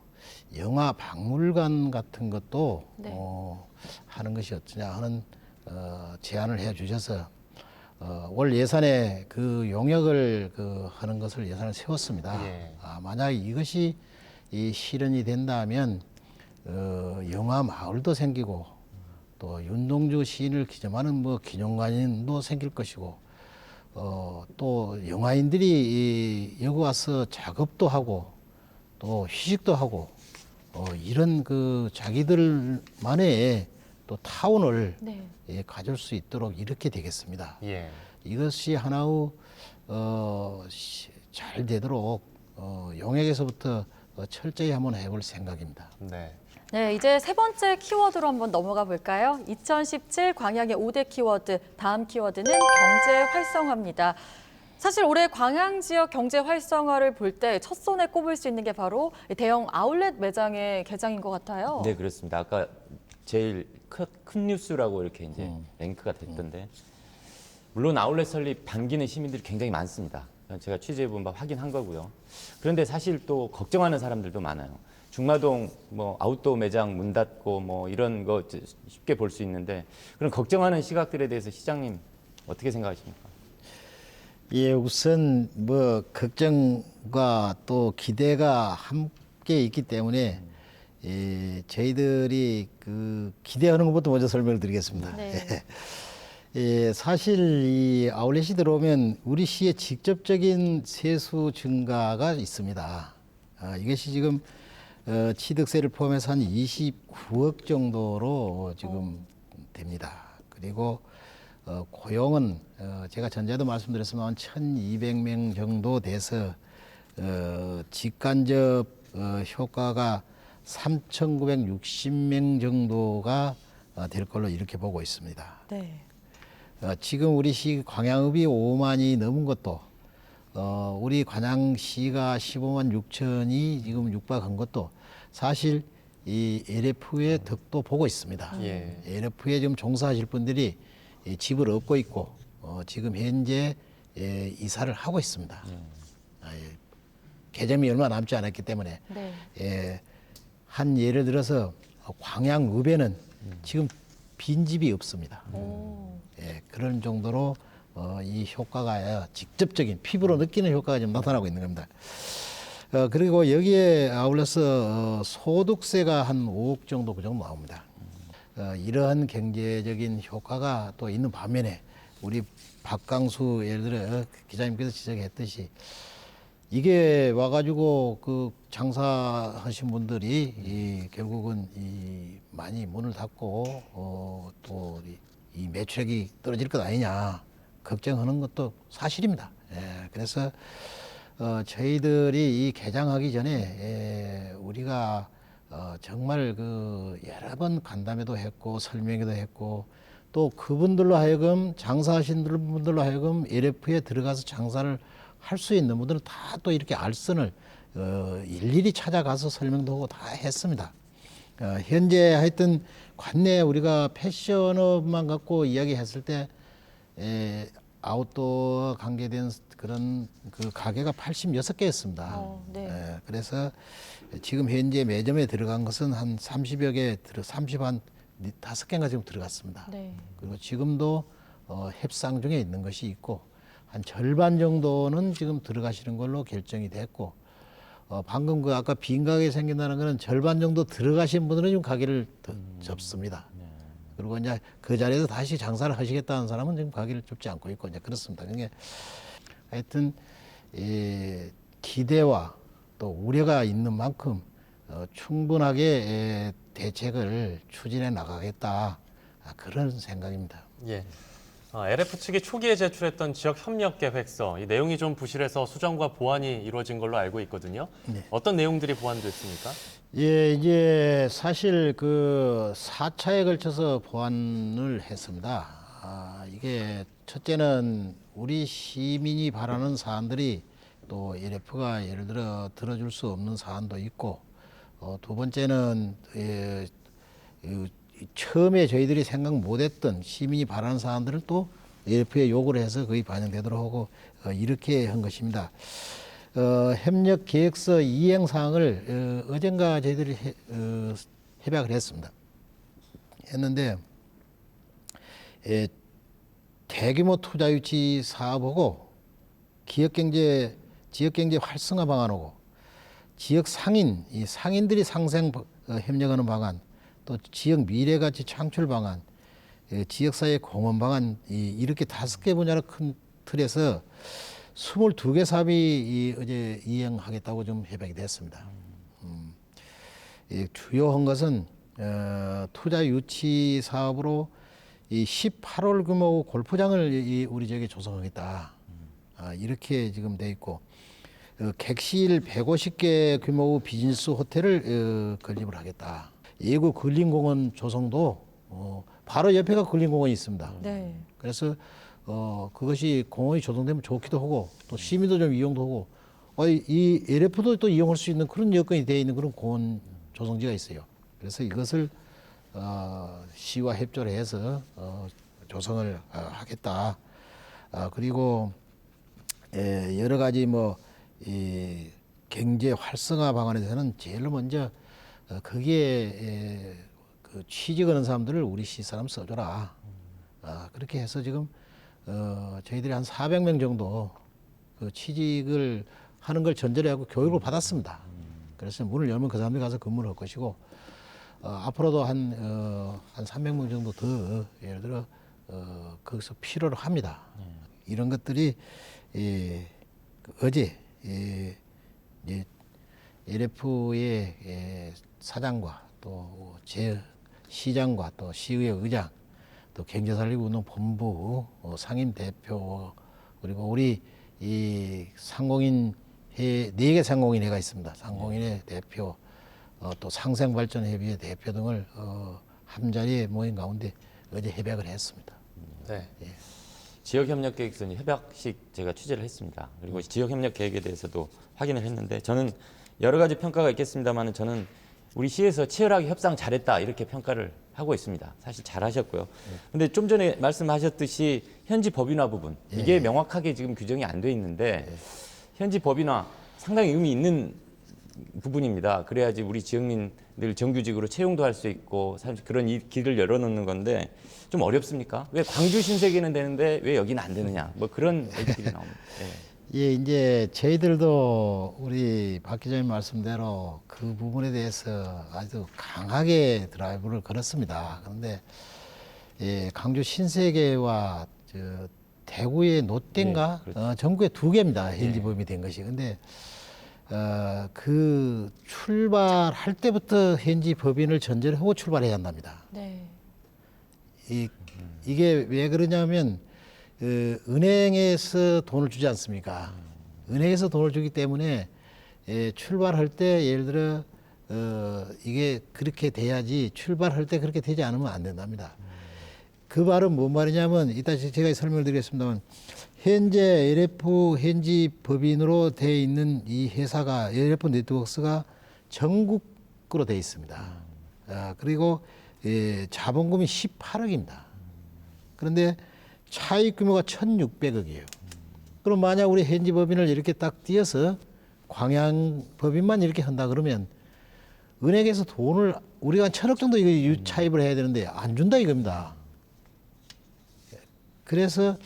영화 박물관 같은 것도 네. 하는 것이 어떠냐 하는 제안을 해 주셔서 올 예산에 그 용역을 하는 것을 예산을 세웠습니다. 예. 만약 이것이 실현이 된다면 영화 마을도 생기고 또 윤동주 시인을 기념하는 뭐 기념관도 생길 것이고 또 영화인들이 여기 와서 작업도 하고 또 휴식도 하고 이런 그 자기들만의 또 타운을 네. 가질 수 있도록 이렇게 되겠습니다. 예. 이것이 하나의 잘 되도록 용역에서부터 철저히 한번 해볼 생각입니다. 네. 네, 이제 세 번째 키워드로 한번 넘어가 볼까요? 2017 광양의 5대 키워드, 다음 키워드는 경제 활성화입니다. 사실 올해 광양 지역 경제 활성화를 볼 때 첫손에 꼽을 수 있는 게 바로 대형 아울렛 매장의 개장인 것 같아요. 네, 그렇습니다. 아까 제일 큰 뉴스라고 이렇게 이제 랭크가 됐던데 물론 아울렛 설립 반기는 시민들이 굉장히 많습니다. 제가 취재해본 바 확인한 거고요. 그런데 사실 또 걱정하는 사람들도 많아요. 중마동 뭐 아웃도어 매장 문 닫고 뭐 이런 거 쉽게 볼 수 있는데 그런 걱정하는 시각들에 대해서 시장님 어떻게 생각하십니까? 예, 우선 뭐 걱정과 또 기대가 함께 있기 때문에 저희들이 그 기대하는 것부터 먼저 설명을 드리겠습니다. 네. 사실 이 아울렛이 들어오면 우리 시에 직접적인 세수 증가가 있습니다. 이것이 지금 취득세를 포함해서 한 29억 정도로 지금 됩니다. 그리고 고용은 제가 전에도 말씀드렸지만 1,200명 정도 돼서 직간접 효과가 3,960명 정도가 될 걸로 이렇게 보고 있습니다. 네. 지금 우리 시 광양읍이 5만이 넘은 것도 우리 관양시가 15만 6천이 지금 육박한 것도 사실 이 LF의 덕도 보고 있습니다. 예. LF에 지금 종사하실 분들이 집을 얻고 있고 지금 현재 이사를 하고 있습니다. 개점이 얼마 남지 않았기 때문에 네. 한 예를 들어서 광양읍에는 지금 빈집이 없습니다. 그런 정도로 이 효과가 직접적인 피부로 느끼는 효과가 좀 나타나고 있는 겁니다. 그리고 여기에 아울러서 소득세가 한 5억 정도 그 정도 나옵니다. 이러한 경제적인 효과가 또 있는 반면에 우리 박강수 예를 들어 기자님께서 지적했듯이 이게 와가지고 그 장사하신 분들이 결국은 많이 문을 닫고 또 이 매출액이 떨어질 것 아니냐 걱정하는 것도 사실입니다. 그래서 저희들이 이 개장하기 전에 우리가 정말 그 여러 번 간담회도 했고 설명회도 했고 또 그분들로 하여금 장사하신 분들로 하여금 LF에 들어가서 장사를 할 수 있는 분들은 다 또 이렇게 알선을 일일이 찾아가서 설명도 하고 다 했습니다. 현재 하여튼 관내 우리가 패션업만 갖고 이야기했을 때 아웃도어 관계된 그런 그 가게가 86개였습니다. 네. 그래서 지금 현재 매점에 들어간 것은 한 30여 개, 35개인가 지금 들어갔습니다. 네. 그리고 지금도 협상 중에 있는 것이 있고 한 절반 정도는 지금 들어가시는 걸로 결정이 됐고 방금 그 아까 빈 가게 생긴다는 거는 절반 정도 들어가신 분들은 지금 가게를 접습니다. 그리고 이제 그 자리에서 다시 장사를 하시겠다는 사람은 지금 가게를 접지 않고 있고 이제 그렇습니다. 그게 하여튼 기대와 또 우려가 있는 만큼 충분하게 대책을 추진해 나가겠다 그런 생각입니다. 예. LF 측이 초기에 제출했던 지역 협력 계획서, 이 내용이 좀 부실해서 수정과 보완이 이루어진 걸로 알고 있거든요. 네. 어떤 내용들이 보완됐습니까? 예, 이제 사실 그 4차에 걸쳐서 보완을 했습니다. 이게 첫째는 우리 시민이 바라는 사안들이 또 LF가 예를 들어 들어줄 수 없는 사안도 있고, 두 번째는 처음에 저희들이 생각 못했던 시민이 바라는 사안들을 또 LF에 요구를 해서 거의 반영되도록 하고 이렇게 한 것입니다. 협력 계획서 이행 사항을 어젠가 저희들이 협약을 했습니다. 했는데 대규모 투자 유치 사업하고 지역경제 활성화 방안하고 지역 상인, 이 상인들이 상생 협력하는 방안, 또 지역 미래가치 창출 방안, 지역사회 공헌 방안 이렇게 5개 분야로 큰 틀에서 22개 사업이 어제 이행하겠다고 좀 협약이 됐습니다. 주요한 것은 투자 유치 사업으로 이 18홀 규모 골프장을 우리 지역에 조성하겠다. 이렇게 지금 돼 있고 객실 150개 규모 비즈니스 호텔을 건립을 하겠다. 예구 근린공원 조성도 바로 옆에가 근린공원이 있습니다. 네. 그래서 그것이 공원이 조성되면 좋기도 하고 또 시민도 좀 이용도 하고 이 LF도 또 이용할 수 있는 그런 여건이 되어 있는 그런 공원 조성지가 있어요. 그래서 이것을 시와 협조를 해서 조성을 하겠다. 그리고 여러 가지 이 경제 활성화 방안에 대해서는 제일 먼저 거기에 그 취직하는 사람들을 우리 시 사람 써줘라. 그렇게 해서 지금 저희들이 한 400명 정도 그 취직을 하는 걸 전제로 하고 교육을 받았습니다. 그래서 문을 열면 그 사람들이 가서 근무를 할 것이고 앞으로도 한 300명 정도 더 예를 들어 거기서 필요로 합니다. 이런 것들이 어제 LF의 사장과 또 시장과 또 시의회 의장 또 경제살리운동본부 상임 대표 그리고 우리 이 상공인회 4개 상공인회가 있습니다. 상공인회 대표 또 상생발전협의회 대표 등을 한 자리에 모인 가운데 어제 협약을 했습니다. 네. 예. 지역협력계획서는 협약식 제가 취재를 했습니다. 그리고 지역협력계획에 대해서도 확인을 했는데 저는 여러 가지 평가가 있겠습니다만 저는 우리 시에서 치열하게 협상 잘했다 이렇게 평가를 하고 있습니다. 사실 잘하셨고요. 근데 좀 전에 말씀하셨듯이 현지 법인화 부분 이게 명확하게 지금 규정이 안 돼 있는데 현지 법인화 상당히 의미 있는 부분입니다. 그래야지 우리 지역민들 정규직으로 채용도 할 수 있고 사실 그런 길을 열어놓는 건데 좀 어렵습니까? 왜 광주 신세계는 되는데 왜 여기는 안 되느냐? 뭐 그런 얘기들이 나옵니다. 예, 이제 저희들도 우리 박 기자님 말씀대로 그 부분에 대해서 아주 강하게 드라이브를 걸었습니다. 그런데 강주 신세계와 대구의 롯데인가 네, 그렇죠. 전국에 2개입니다. 현지 법인이 된 것이. 근데 그 출발할 때부터 현지 법인을 전제를 하고 출발해야 한답니다. 네. 이게 왜 그러냐면 은행에서 돈을 주지 않습니까? 은행에서 돈을 주기 때문에 출발할 때 예를 들어 이게 그렇게 돼야지 출발할 때 그렇게 되지 않으면 안 된답니다. 그 말은 뭔 말이냐면 이따 제가 설명을 드리겠습니다만 현재 LF 현지 법인으로 되어 있는 이 회사가 LF 네트워크스가 전국으로 되어 있습니다. 그리고 자본금이 18억입니다. 그런데 차익 규모가 1,600억이에요. 그럼 만약 우리 현지 법인을 이렇게 딱 띄어서 광양 법인만 이렇게 한다 그러면 은행에서 돈을 우리가 한 1,000억 정도 이거 차입을 해야 되는데 안 준다 이겁니다. 그래서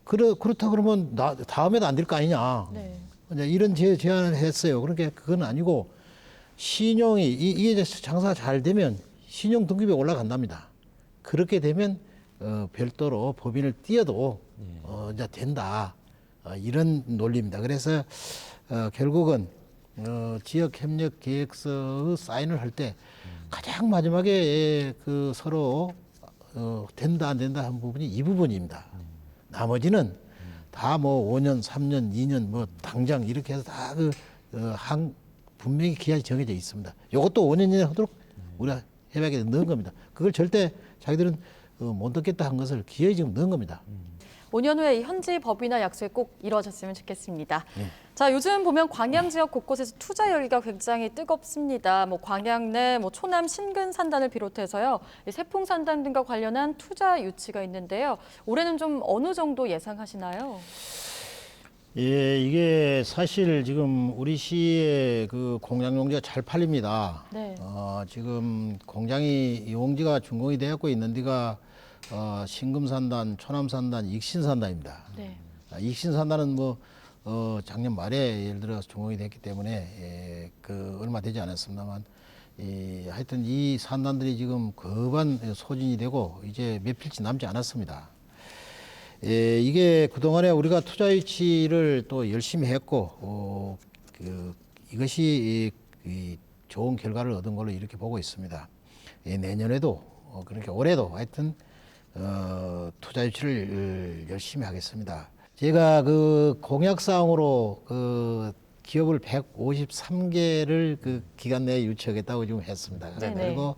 그렇다 그러면 다음에도 안 될 거 아니냐. 네. 이제 이런 제안을 했어요. 그러니까 그건 아니고 신용이 이게 이제 장사가 잘 되면 신용 등급이 올라간답니다. 그렇게 되면 별도로 법인을 띄어도 이제 된다. 이런 논리입니다. 그래서 결국은 지역 협력 계획서의 사인을 할 때 가장 마지막에 그 서로 된다 안 된다 한 부분이 이 부분입니다. 나머지는 다 뭐 5년, 3년, 2년 뭐 당장 이렇게 해서 다 분명히 기한이 정해져 있습니다. 이것도 5년 이내에 하도록 우리가 협약에 넣은 겁니다. 그걸 절대 자기들은 못 넣겠다 한 것을 기어이 지금 넣은 겁니다. 5년 후에 이 현지 법이나 약속이 꼭 이루어졌으면 좋겠습니다. 네. 자, 요즘 보면 광양 지역 곳곳에서 투자 열기가 굉장히 뜨겁습니다. 뭐 광양 내 초남 신근 산단을 비롯해서요, 이 세풍 산단 등과 관련한 투자 유치가 있는데요. 올해는 좀 어느 정도 예상하시나요? 예, 이게 사실 지금 우리 시의 그 공장 용지가 잘 팔립니다. 네. 지금 공장이 용지가 준공이 되었고 있는 데가 신금산단, 초남산단, 익신산단입니다. 네. 익신산단은 뭐 작년 말에 예를 들어 준공이 됐기 때문에 얼마 되지 않았습니다만 하여튼 이 산단들이 지금 거반 소진이 되고 이제 몇 필지 남지 않았습니다. 이게 그동안에 우리가 투자 유치를 또 열심히 했고 이것이 좋은 결과를 얻은 걸로 이렇게 보고 있습니다. 내년에도 그러니까 올해도 하여튼 투자 유치를 열심히 하겠습니다. 제가 그 공약사항으로 기업을 153개를 그 기간 내에 유치하겠다고 지금 했습니다. 네네. 그리고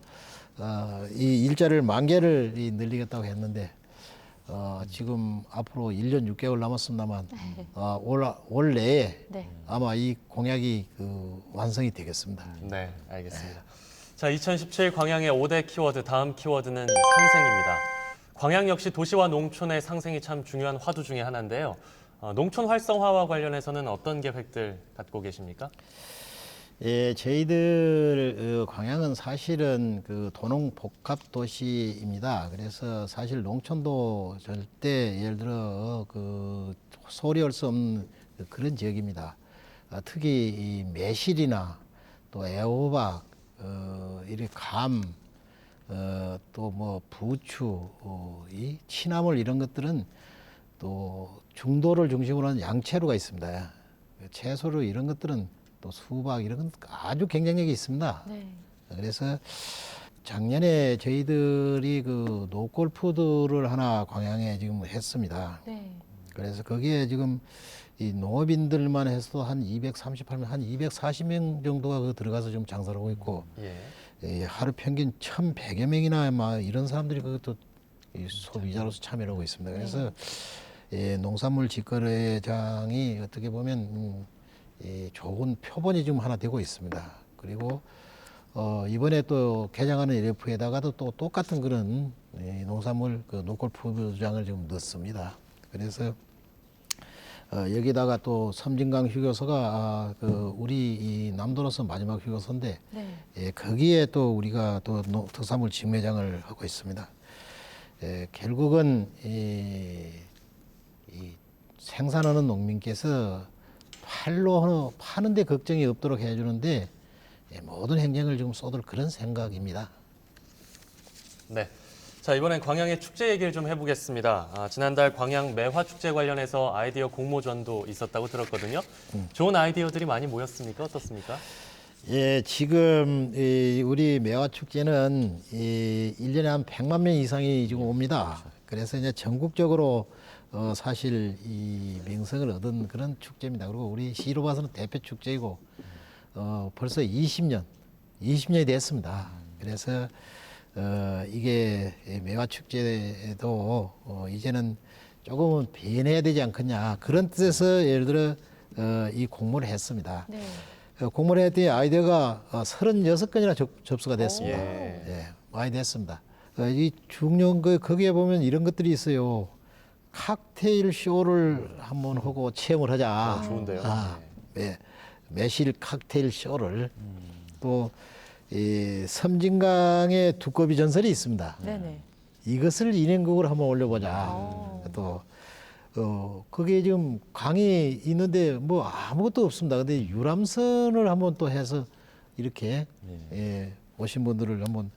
이 일자리를 10,000개를 늘리겠다고 했는데 지금 앞으로 1년 6개월 남았습니다만 올 내에 네. 아마 이 공약이 완성이 되겠습니다. 네, 알겠습니다. 자, 2017 광양의 5대 키워드, 다음 키워드는 상생입니다. 광양 역시 도시와 농촌의 상생이 참 중요한 화두 중에 하나인데요. 농촌 활성화와 관련해서는 어떤 계획들 갖고 계십니까? 예, 저희들 광양은 사실은 그 도농 복합 도시입니다. 그래서 사실 농촌도 절대 예를 들어 그 소리할 수 없는 그런 지역입니다. 특히 이 매실이나 또 애호박, 이렇게 감, 또 뭐 부추, 이 취나물 이런 것들은 또 중도를 중심으로 하는 양채류가 있습니다. 채소류 이런 것들은 또 수박 이런 건 아주 경쟁력이 있습니다. 네. 그래서 작년에 저희들이 그 노골푸드를 하나 광양에 지금 했습니다. 네. 그래서 거기에 지금 이 농업인들만 해서도 한 238명, 한 240명 정도가 들어가서 좀 장사를 하고 있고, 하루 평균 1,100여 명이나 막 이런 사람들이 그것도 소비자로서 참여를 하고 있습니다. 그래서 농산물 직거래장이 어떻게 보면 좋은 표본이 지금 하나 되고 있습니다. 그리고 이번에 또 개장하는 LF에다가도 또 똑같은 그런 농산물 그 노골푸드장을 지금 넣습니다. 그래서 여기다가 또 섬진강 휴게소가 우리 이 남도로서 마지막 휴게소인데 네. 거기에 또 우리가 또 특산물 직매장을 하고 있습니다. 결국은 이 생산하는 농민께서 팔로 파는데 걱정이 없도록 해주는데 모든 행정을 좀 쏟을 그런 생각입니다. 네. 자, 이번엔 광양의 축제 얘기를 좀 해보겠습니다. 지난달 광양 매화축제 관련해서 아이디어 공모전도 있었다고 들었거든요. 좋은 아이디어들이 많이 모였습니까? 어떻습니까? 예, 지금 우리 매화축제는 1년에 한 100만 명 이상이 지금 옵니다. 그래서 이제 전국적으로 사실 이 명성을 얻은 그런 축제입니다. 그리고 우리 시로 봐서는 대표 축제이고 벌써 20년이 됐습니다. 그래서 이게 매화 축제도 이제는 조금은 변해야 되지 않겠냐 그런 뜻에서 예를 들어 이 공모를 했습니다. 네. 공모를 했더니 아이디어가 36건이나 접수가 됐습니다. 예. 예, 많이 됐습니다. 이 중요한 거기에 보면 이런 것들이 있어요. 칵테일 쇼를 한번 하고 체험을 하자. 좋은데요. 예, 매실 칵테일 쇼를 또 이 섬진강의 두꺼비 전설이 있습니다. 네네. 이것을 인행극으로 한번 올려보자. 또 거기에 지금 강이 있는데 뭐 아무것도 없습니다. 근데 유람선을 한번 또 해서 이렇게 예, 오신 분들을 한번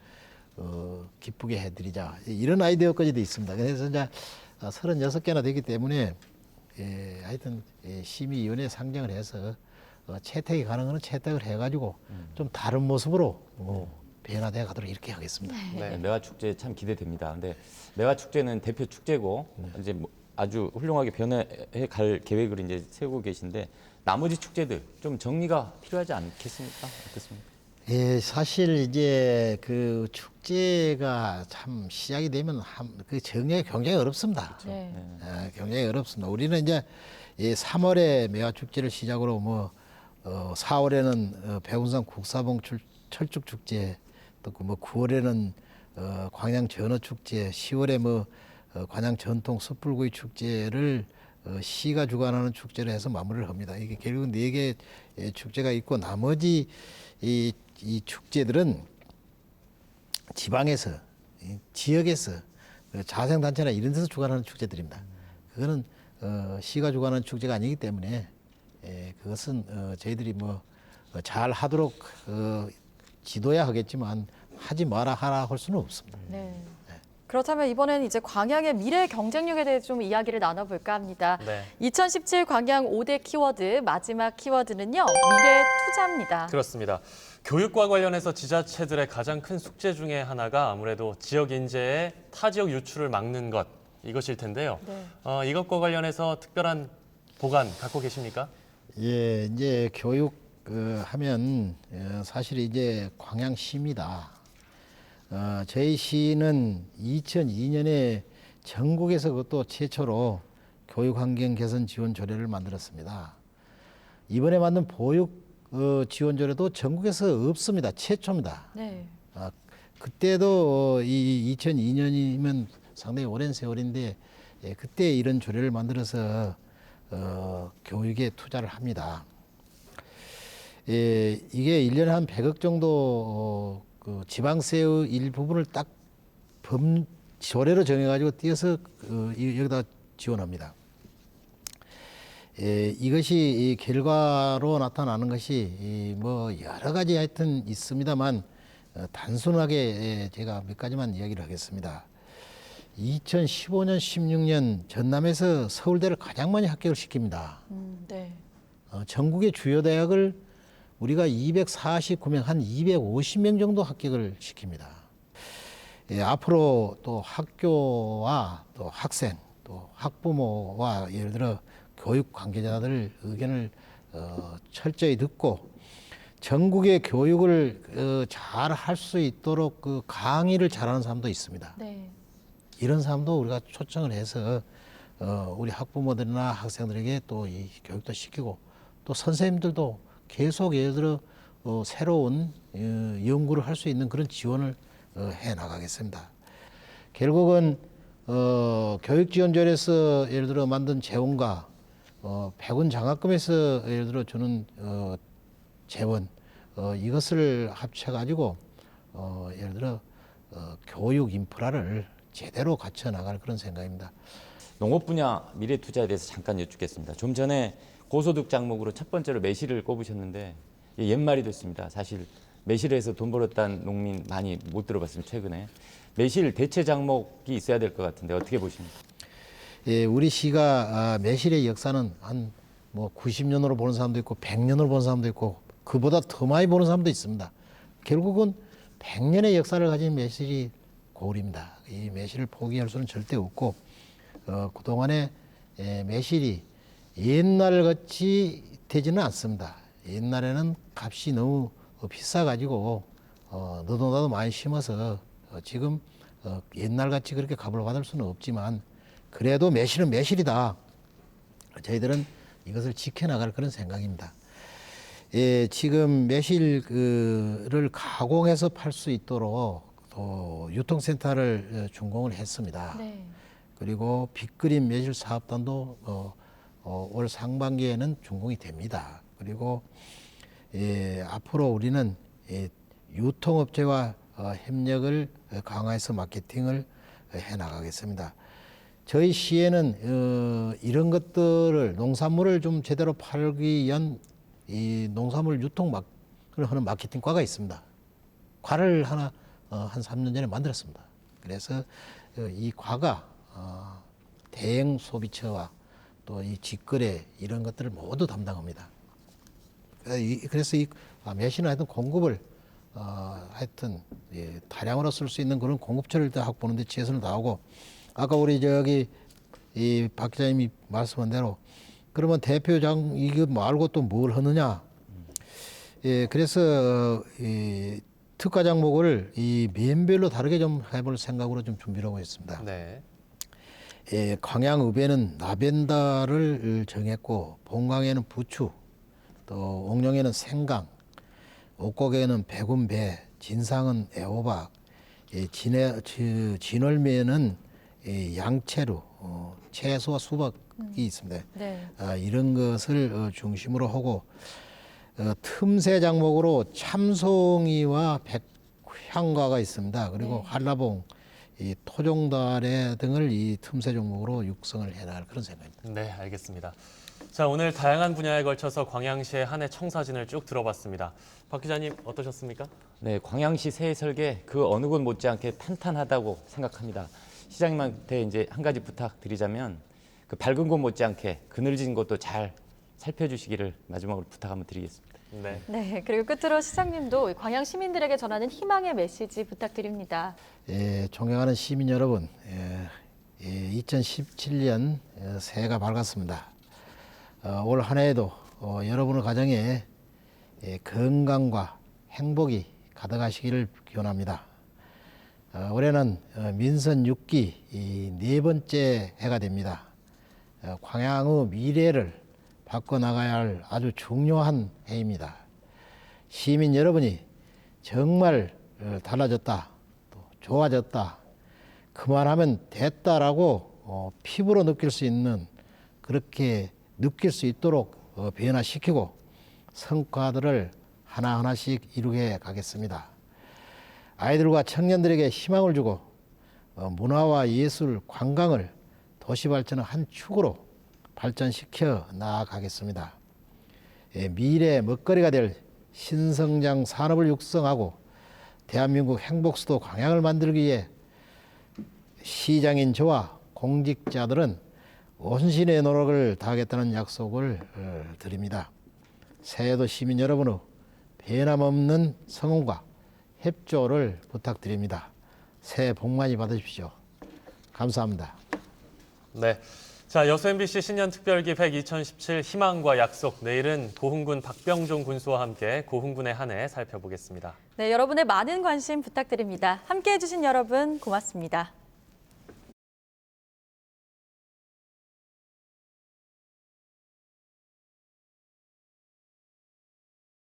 기쁘게 해드리자. 이런 아이디어까지도 있습니다. 그래서 이제 36개나 되기 때문에 예, 하여튼 예, 심의위원회 상정을 해서 채택이 가능한 채택을 해가지고 좀 다른 모습으로 변화돼 가도록 이렇게 하겠습니다. 네. 매화 축제 참 기대됩니다. 근데 매화 축제는 대표 축제고 이제 뭐 아주 훌륭하게 변해해 갈 계획을 이제 세우고 계신데 나머지 축제들 좀 정리가 필요하지 않겠습니까? 어떻습니까? 예, 사실 이제 그 축제가 참 시작이 되면 그 정리가 굉장히 어렵습니다. 네. 굉장히 어렵습니다. 우리는 이제 이 3월에 매화 축제를 시작으로 뭐 4월에는 백운산 국사봉 철쭉 축제, 또 뭐 9월에는 광양 전어 축제, 10월에 뭐 관양 전통 숯불구이 축제를 시가 주관하는 축제를 해서 마무리를 합니다. 이게 결국 4개 축제가 있고 나머지 이 축제들은 지방에서 지역에서 자생단체나 이런 데서 주관하는 축제들입니다. 그거는 시가 주관하는 축제가 아니기 때문에 그것은 저희들이 뭐 잘 하도록 지도해야 하겠지만 하지 마라 하라 할 수는 없습니다. 네. 그렇다면 이번에는 이제 광양의 미래 경쟁력에 대해 좀 이야기를 나눠볼까 합니다. 네. 2017 광양 5대 키워드 마지막 키워드는요. 미래 투자입니다. 그렇습니다. 교육과 관련해서 지자체들의 가장 큰 숙제 중에 하나가 아무래도 지역 인재의 타 지역 유출을 막는 것 이것일 텐데요. 네. 이것과 관련해서 특별한 보관 갖고 계십니까? 예, 이제 교육 하면 사실 이제 광양시입니다. 저희 시는 2002년에 전국에서 그것도 최초로 교육환경 개선 지원 조례를 만들었습니다. 이번에 만든 보육 지원 조례도 전국에서 없습니다. 최초입니다. 네. 그때도 이 2002년이면 상당히 오랜 세월인데 그때 이런 조례를 만들어서 교육에 투자를 합니다. 이게 1년에 한 100억 정도 그 지방세의 일부분을 딱 조례로 정해가지고 띄어서 여기다 지원합니다. 이것이 이 결과로 나타나는 것이 뭐 여러 가지 하여튼 있습니다만 단순하게 제가 몇 가지만 이야기를 하겠습니다. 2015년, 16년 전남에서 서울대를 가장 많이 합격을 시킵니다. 네. 전국의 주요 대학을 우리가 249명, 한 250명 정도 합격을 시킵니다. 앞으로 또 학교와 또 학생, 또 학부모와 예를 들어 교육 관계자들 의견을 철저히 듣고 전국의 교육을 잘 할 수 있도록 그 강의를 잘하는 사람도 있습니다. 네. 이런 사람도 우리가 초청을 해서 우리 학부모들이나 학생들에게 또 이 교육도 시키고 또 선생님들도 계속 예를 들어 새로운 연구를 할 수 있는 그런 지원을 해 나가겠습니다. 결국은 교육지원조례에서 예를 들어 만든 재원과 백운 장학금에서 예를 들어 주는 재원 이것을 합쳐 가지고 예를 들어 교육 인프라를 제대로 갖춰 나갈 그런 생각입니다. 농업 분야 미래 투자에 대해서 잠깐 여쭙겠습니다. 좀 전에 고소득 장목으로 첫 번째로 매실을 꼽으셨는데 옛말이 됐습니다. 사실 매실에서 돈 벌었다는 농민 많이 못 들어봤습니다. 최근에 매실 대체 장목이 있어야 될 것 같은데 어떻게 보십니까? 예, 우리 시가 매실의 역사는 한 뭐 90년으로 보는 사람도 있고 100년으로 보는 사람도 있고 그보다 더 많이 보는 사람도 있습니다. 결국은 100년의 역사를 가진 매실이 고을입니다. 이 매실을 포기할 수는 절대 없고 그동안에 매실이 옛날같이 되지는 않습니다. 옛날에는 값이 너무 비싸가지고 너도 나도 많이 심어서 지금 옛날같이 그렇게 값을 받을 수는 없지만 그래도 매실은 매실이다. 저희들은 이것을 지켜나갈 그런 생각입니다. 지금 매실을 가공해서 팔 수 있도록 또 유통센터를 준공을 했습니다. 네. 그리고 빅그린 매실 사업단도 올 상반기에는 준공이 됩니다. 그리고 앞으로 우리는 유통업체와 협력을 강화해서 마케팅을 해 나가겠습니다. 저희 시에는 이런 것들을 농산물을 좀 제대로 팔기 위한 이 농산물 유통을 하는 마케팅과가 있습니다. 과를 하나 한 3년 전에 만들었습니다. 그래서 이 과가 대형 소비처와 또 이 직거래 이런 것들을 모두 담당합니다. 그래서 이 매실은 하여튼 공급을 하여튼 다량으로 쓸 수 있는 그런 공급처를 확보하는 데 최선을 다하고 아까 우리 이 박 기자님이 말씀한 대로 그러면 대표장 이거 말고 또 뭘 하느냐? 그래서 이 특가 장목을 이 면별로 다르게 좀 해볼 생각으로 좀 준비를 하고 있습니다. 네. 광양읍에는 라벤더를 정했고 본강에는 부추, 또 옥룡에는 생강, 옥곡에는 백운배, 진상은 애호박, 진월매는 양채류, 채소와 수박이 있습니다. 네. 이런 것을 중심으로 하고 틈새 장목으로 참송이와 백향과가 있습니다. 그리고 네. 한라봉, 이 토종다래 등을 이 틈새 종목으로 육성을 해나갈 그런 생각입니다. 네, 알겠습니다. 자, 오늘 다양한 분야에 걸쳐서 광양시의 한 해 청사진을 쭉 들어봤습니다. 박 기자님 어떠셨습니까? 네, 광양시 새해 설계 그 어느 곳 못지않게 탄탄하다고 생각합니다. 시장님한테 이제 한 가지 부탁드리자면 그 밝은 곳 못지않게 그늘진 곳도 잘 살펴주시기를 마지막으로 부탁 한번 드리겠습니다. 네. 네, 그리고 끝으로 시장님도 광양 시민들에게 전하는 희망의 메시지 부탁드립니다. 존경하는 시민 여러분, 2017년 새해가 밝았습니다. 올 한 해에도 여러분의 가정에 건강과 행복이 가득하시기를 기원합니다. 올해는 민선 6기 이 4번째 해가 됩니다. 광양의 미래를 바꿔나가야 할 아주 중요한 해입니다. 시민 여러분이 정말 달라졌다, 또 좋아졌다, 그만하면 됐다라고 피부로 느낄 수 있는 그렇게 느낄 수 있도록 변화시키고 성과들을 하나하나씩 이루게 가겠습니다. 아이들과 청년들에게 희망을 주고 문화와 예술, 관광을 도시발전의 한 축으로 발전시켜 나아가겠습니다. 미래 먹거리가 될 신성장 산업을 육성하고 대한민국 행복수도 광양을 만들기 위해 시장인 저와 공직자들은 온신의 노력을 다하겠다는 약속을 드립니다. 새해도 시민 여러분의 변함없는 성원과 협조를 부탁드립니다. 새해 복 많이 받으십시오. 감사합니다. 네. 자, 여수 MBC 신년특별기획 2017 희망과 약속. 내일은 고흥군 박병종 군수와 함께 고흥군의 한 해 살펴보겠습니다. 네, 여러분의 많은 관심 부탁드립니다. 함께해 주신 여러분 고맙습니다.